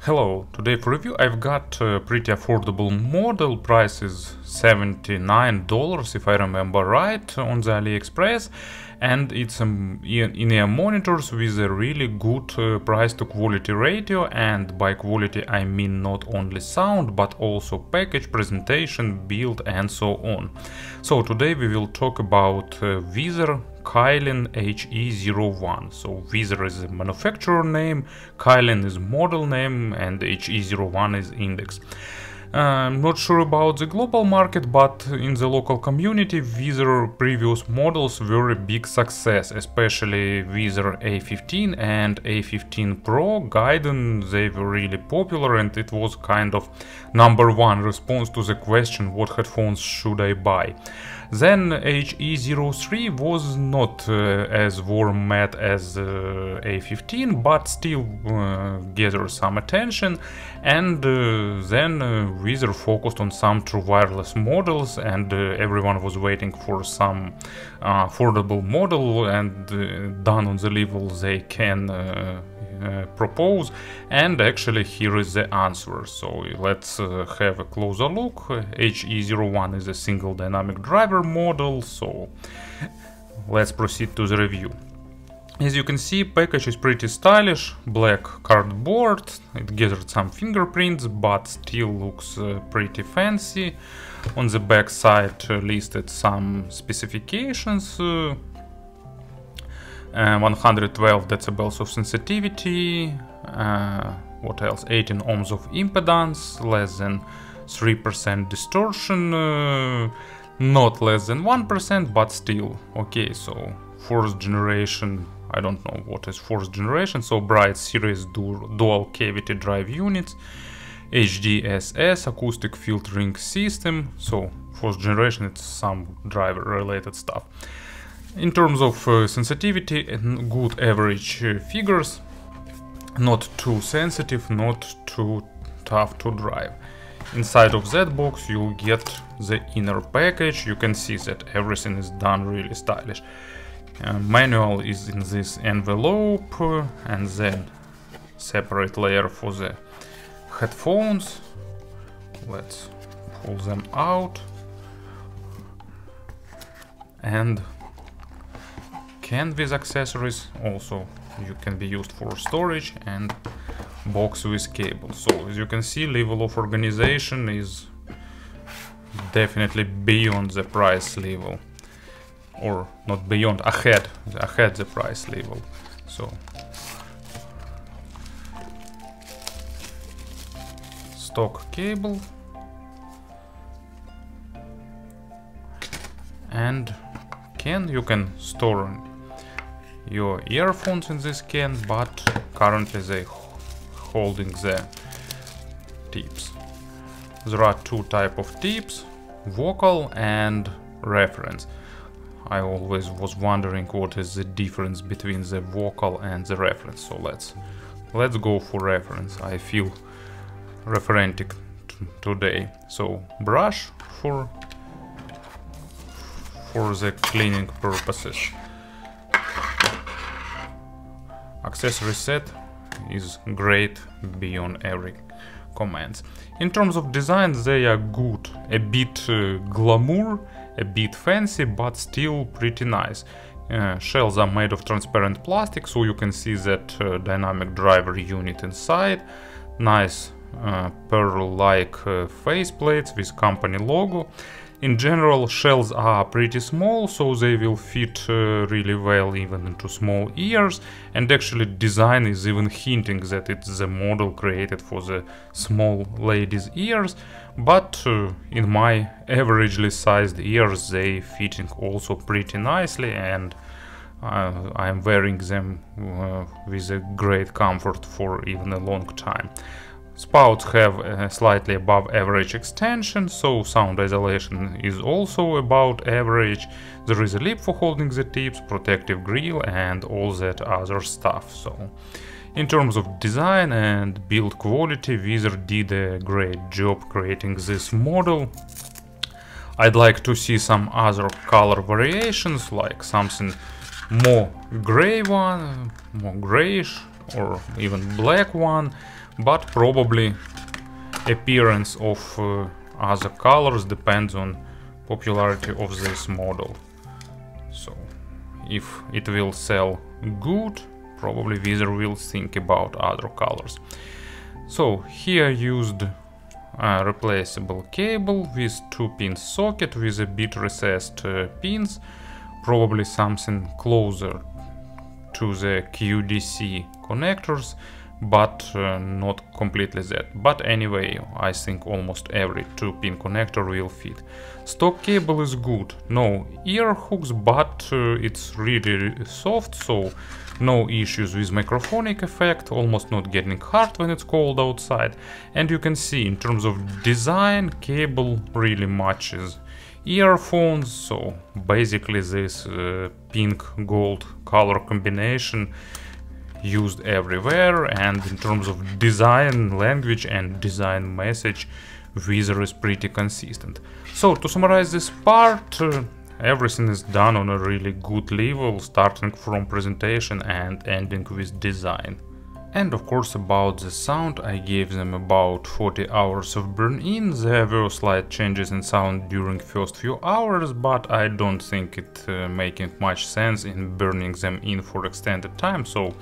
Hello, today for review I've got a pretty affordable model, price is $79 if I remember right on the AliExpress, and it's in-ear monitors with a really good price to quality ratio, and by quality I mean not only sound but also package, presentation, build and so on. So today we will talk about Whizzer Kylin HE01. So Whizzer is a manufacturer name, Kylin is model name, and HE01 is index. I'm not sure about the global market, but in the local community Whizzer previous models were a big success, especially Whizzer A15 and A15 Pro Gaiden. They were really popular and it was kind of #1 response to the question what headphones should I buy. Then HE03 was not as warm met as A15, but still gathered some attention, and then Whizzer focused on some true wireless models, and everyone was waiting for some affordable model and done on the level they can propose, and actually here is the answer. So let's have a closer look. HE01 is a single dynamic driver model, so let's proceed to the review. As you can see, package is pretty stylish, black cardboard, it gathered some fingerprints but still looks pretty fancy. On the back side listed some specifications. 112 decibels of sensitivity, what else, 18 ohms of impedance, less than 3% distortion, not less than 1%, but still okay. So fourth generation, I don't know what is fourth generation, so Bright series dual cavity drive units, HDSS acoustic filtering system, so fourth generation, it's some driver related stuff. In terms of sensitivity, good average figures, not too sensitive, not too tough to drive. Inside of that box you'll get the inner package. You can see that everything is done really stylish. Manual is in this envelope, and then separate layer for the headphones. Let's pull them out, and can with accessories, also you can be used for storage, and box with cable. So as you can see, level of organization is definitely beyond the price level, or not beyond, ahead the price level. So stock cable, and you can store your earphones in this can, but currently they holding the tips. There are two types of tips, vocal and reference. I always was wondering what is the difference between the vocal and the reference, so let's go for reference. I feel referentic today. So brush for the cleaning purposes. Accessory set is great beyond every comments. In terms of design, they are good, a bit glamour, a bit fancy, but still pretty nice. Shells are made of transparent plastic, so you can see that dynamic driver unit inside. Nice pearl-like faceplates with company logo. In general, shells are pretty small, so they will fit really well even into small ears, and actually design is even hinting that it's the model created for the small ladies' ears, but in my averagely sized ears they fitting also pretty nicely, and I'm wearing them with a great comfort for even a long time. Spouts have a slightly above average extension, so sound isolation is also about average. There is a lip for holding the tips, protective grille and all that other stuff. So in terms of design and build quality, Whizzer did a great job creating this model. I'd like to see some other color variations, like something more gray one, more grayish or even black one, but probably appearance of other colors depends on popularity of this model. So if it will sell good, probably Whizzer will think about other colors. So here used a replaceable cable with 2-pin socket with a bit recessed pins, probably something closer to the QDC connectors, but not completely that. But anyway, I think almost every 2-pin connector will fit. Stock cable is good, no ear hooks, but it's really soft, so no issues with microphonic effect, almost not getting hard when it's cold outside. And you can see in terms of design, cable really matches earphones, so basically this pink gold color combination used everywhere. And in terms of design language and design message, Whizzer is pretty consistent. So to summarize this part, everything is done on a really good level, starting from presentation and ending with design. And of course about the sound, I gave them about 40 hours of burn-in. There were slight changes in sound during first few hours, but I don't think it making much sense in burning them in for extended time, so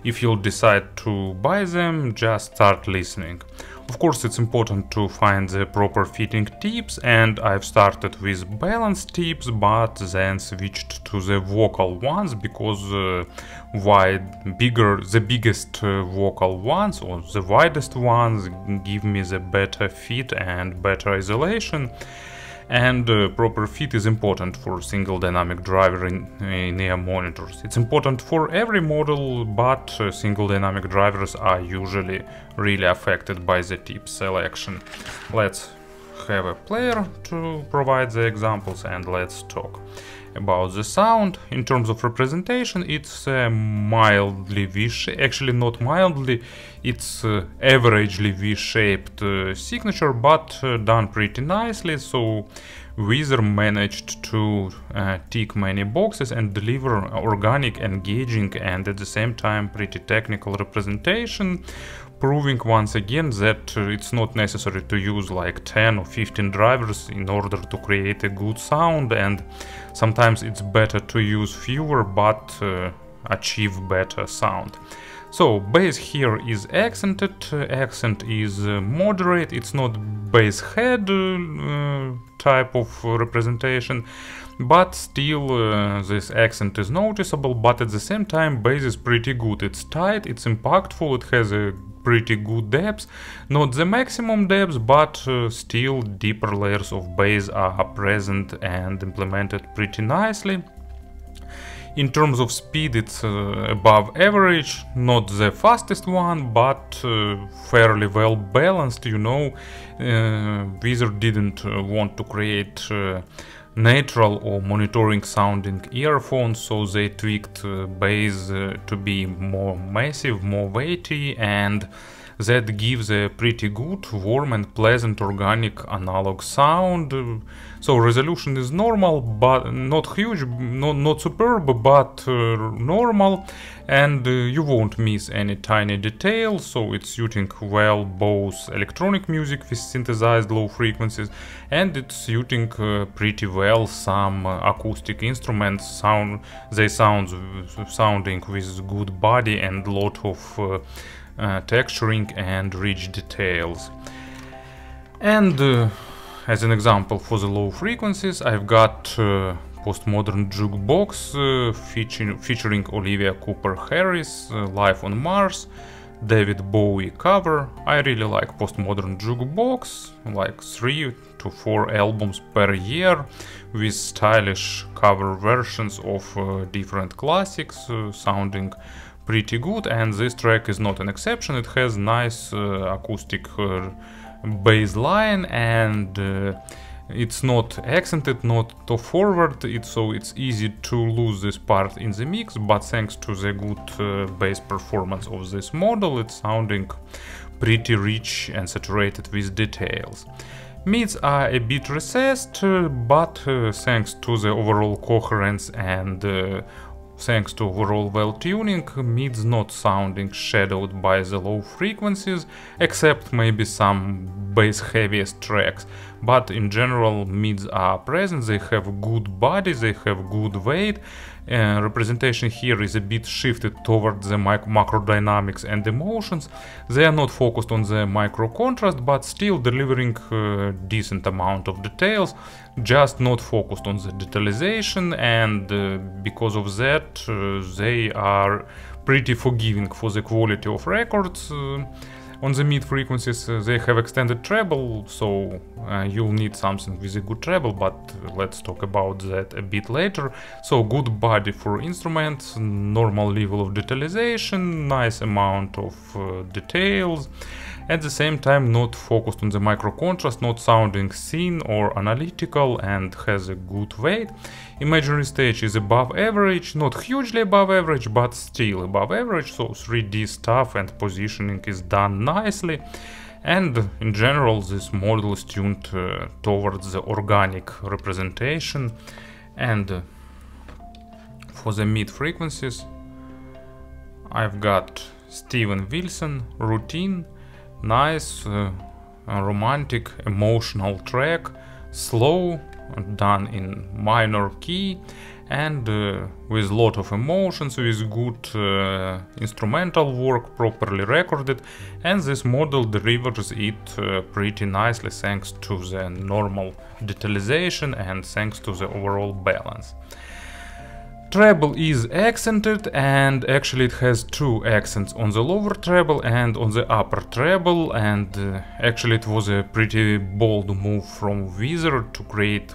if you'll decide to buy them, just start listening. Of course, it's important to find the proper fitting tips, and I've started with balance tips, but then switched to the vocal ones because the biggest vocal ones or the widest ones give me the better fit and better isolation. And proper fit is important for single dynamic driver in ear monitors. It's important for every model, but single dynamic drivers are usually really affected by the tip selection. Let's have a player to provide the examples and let's talk about the sound. In terms of representation, it's mildly V-shaped, actually not mildly, it's averagely V-shaped signature, but done pretty nicely. So Whizzer managed to tick many boxes and deliver organic, engaging, and at the same time pretty technical representation, proving once again that it's not necessary to use like 10 or 15 drivers in order to create a good sound, and sometimes it's better to use fewer but achieve better sound. So bass here is accented, accent is moderate, it's not bass head type of representation, but still this accent is noticeable, but at the same time bass is pretty good. It's tight, it's impactful, it has a pretty good depth, not the maximum depth, but still deeper layers of bass are present and implemented pretty nicely. In terms of speed, it's above average, not the fastest one, but fairly well balanced, you know. Whizzer didn't want to create natural or monitoring sounding earphones, so they tweaked bass to be more massive, more weighty, and that gives a pretty good, warm and pleasant organic analog sound. So resolution is normal, but not huge, not superb, but normal, and you won't miss any tiny details, so it's suiting well both electronic music with synthesized low frequencies, and it's suiting pretty well some acoustic instruments. Sounding with good body and lot of texturing and rich details. And as an example for the low frequencies, I've got Postmodern Jukebox featuring Olivia Cooper-Harris, Live on Mars, David Bowie cover. I really like Postmodern Jukebox, like 3 to 4 albums per year with stylish cover versions of different classics, sounding pretty good, and this track is not an exception. It has nice acoustic bass line, and it's not accented, not too forward, so it's easy to lose this part in the mix, but thanks to the good bass performance of this model, it's sounding pretty rich and saturated with details. Mids are a bit recessed, but thanks to the overall coherence and thanks to overall well tuning, mids not sounding shadowed by the low frequencies, except maybe some bass heaviest tracks. But in general, mids are present, they have good body, they have good weight. Representation here is a bit shifted towards the macro dynamics and emotions. They are not focused on the micro contrast, but still delivering a decent amount of details, just not focused on the detalization, and because of that they are pretty forgiving for the quality of records. On the mid frequencies they have extended treble, so you'll need something with a good treble, but let's talk about that a bit later. So good body for instruments, normal level of detalization, nice amount of details, at the same time not focused on the micro contrast, not sounding thin or analytical, and has a good weight. Imaginary stage is above average, not hugely above average, but still above average, so 3D stuff and positioning is done nicely. And in general this model is tuned towards the organic representation. And for the mid frequencies I've got Steven Wilson, Routine, nice, romantic, emotional track, slow, done in minor key, and with a lot of emotions, with good instrumental work, properly recorded, and this model delivers it pretty nicely thanks to the normal detalization and thanks to the overall balance. Treble is accented, and actually it has two accents on the lower treble and on the upper treble, and actually it was a pretty bold move from Whizzer to create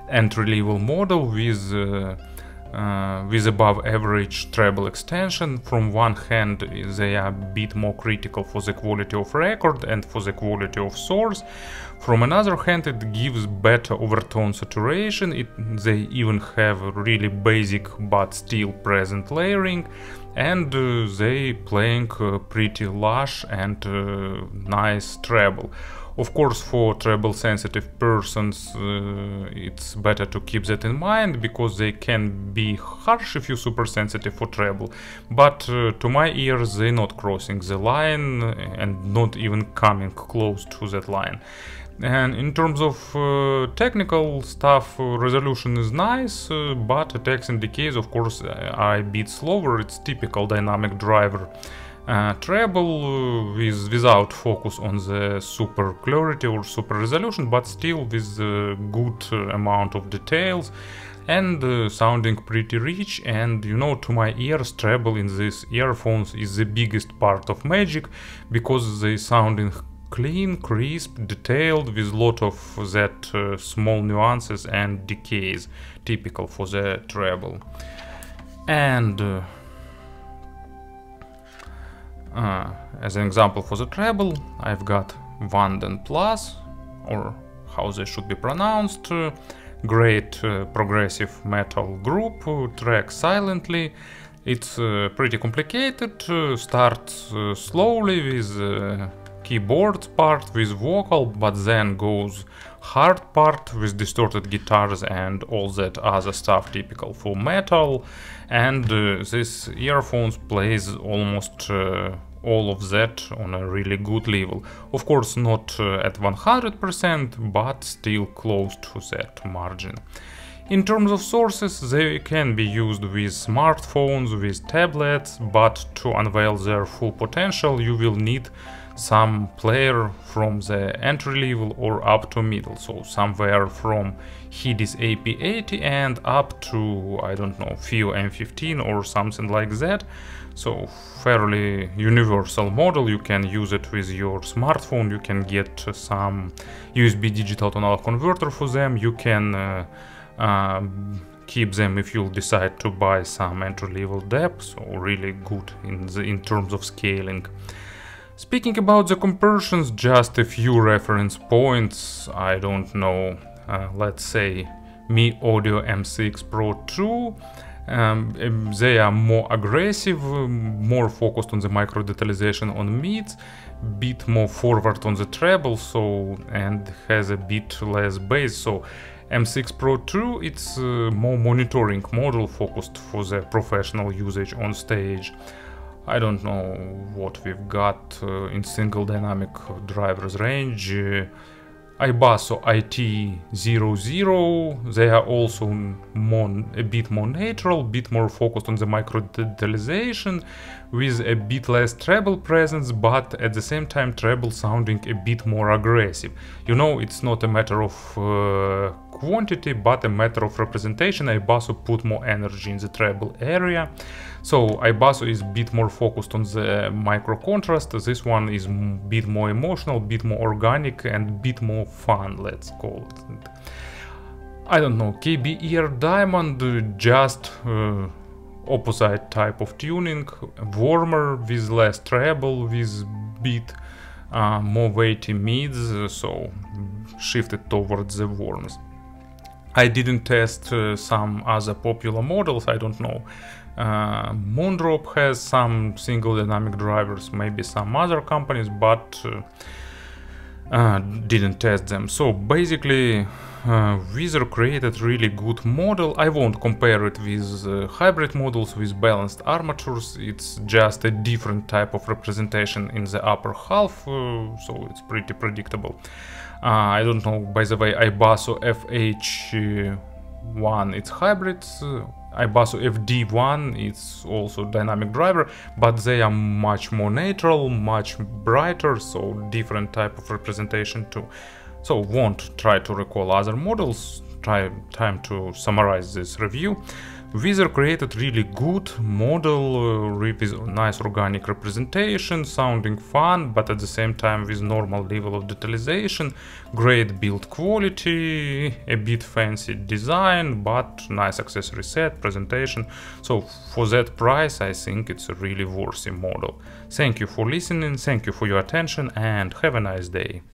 entry-level model with above average treble extension. From one hand they are a bit more critical for the quality of record and for the quality of source. From another hand it gives better overtone saturation, they even have really basic but still present layering, and they playing pretty lush and nice treble. Of course, for treble sensitive persons it's better to keep that in mind, because they can be harsh if you're super sensitive for treble, but to my ears they're not crossing the line and not even coming close to that line. And in terms of technical stuff, resolution is nice, but attacks and decays of course are a bit slower. It's typical dynamic driver treble without focus on the super clarity or super resolution, but still with a good amount of details and sounding pretty rich. And you know, to my ears, treble in these earphones is the biggest part of magic, because they sounding clean, crisp, detailed, with a lot of that small nuances and decays typical for the treble. And as an example for the treble, I've got Vanden Plas, or how they should be pronounced. Great progressive metal group, tracks silently. It's pretty complicated, starts slowly with keyboard part, with vocal, but then goes hard part with distorted guitars and all that other stuff typical for metal. And this earphones plays almost all of that on a really good level. Of course not at 100%, but still close to that margin. In terms of sources, they can be used with smartphones, with tablets, but to unveil their full potential you will need some player from the entry level or up to middle, so somewhere from Hidis AP80 and up to, I don't know, FIO M15 or something like that. So fairly universal model, you can use it with your smartphone, you can get some USB digital to analog converter for them, you can keep them if you'll decide to buy some entry-level depth, so really good in terms of scaling. Speaking about the conversions, just a few reference points. I don't know, let's say Mi Audio M6 Pro 2. They are more aggressive, more focused on the micro detalization on mids, bit more forward on the treble, so, and has a bit less bass. So M6 Pro 2, it's more monitoring model focused for the professional usage on stage. I don't know what we've got in single dynamic drivers range. iBasso IT00, they are also a bit more natural, bit more focused on the micro detalization, with a bit less treble presence, but at the same time treble sounding a bit more aggressive. You know, it's not a matter of quantity, but a matter of representation. iBasso put more energy in the treble area. So iBasso is a bit more focused on the micro contrast. This one is a bit more emotional, bit more organic, and bit more fun, let's call it. I don't know, KB Ear Diamond, just opposite type of tuning, warmer with less treble, with bit more weighty mids, so shifted towards the warmth. I didn't test some other popular models, I don't know. Moondrop has some single dynamic drivers, maybe some other companies, but didn't test them. So basically Whizzer created really good model. I won't compare it with hybrid models with balanced armatures, it's just a different type of representation in the upper half, so it's pretty predictable. I don't know, by the way, iBasso FH1 it's hybrid, iBasso FD1 it's also dynamic driver, but they are much more natural, much brighter, so different type of representation too. So won't try to recall other models, time to summarize this review. Whizzer created really good model with nice organic representation, sounding fun, but at the same time with normal level of detalization, great build quality, a bit fancy design, but nice accessory set, presentation. So for that price, I think it's a really worthy model. Thank you for listening, thank you for your attention, and have a nice day.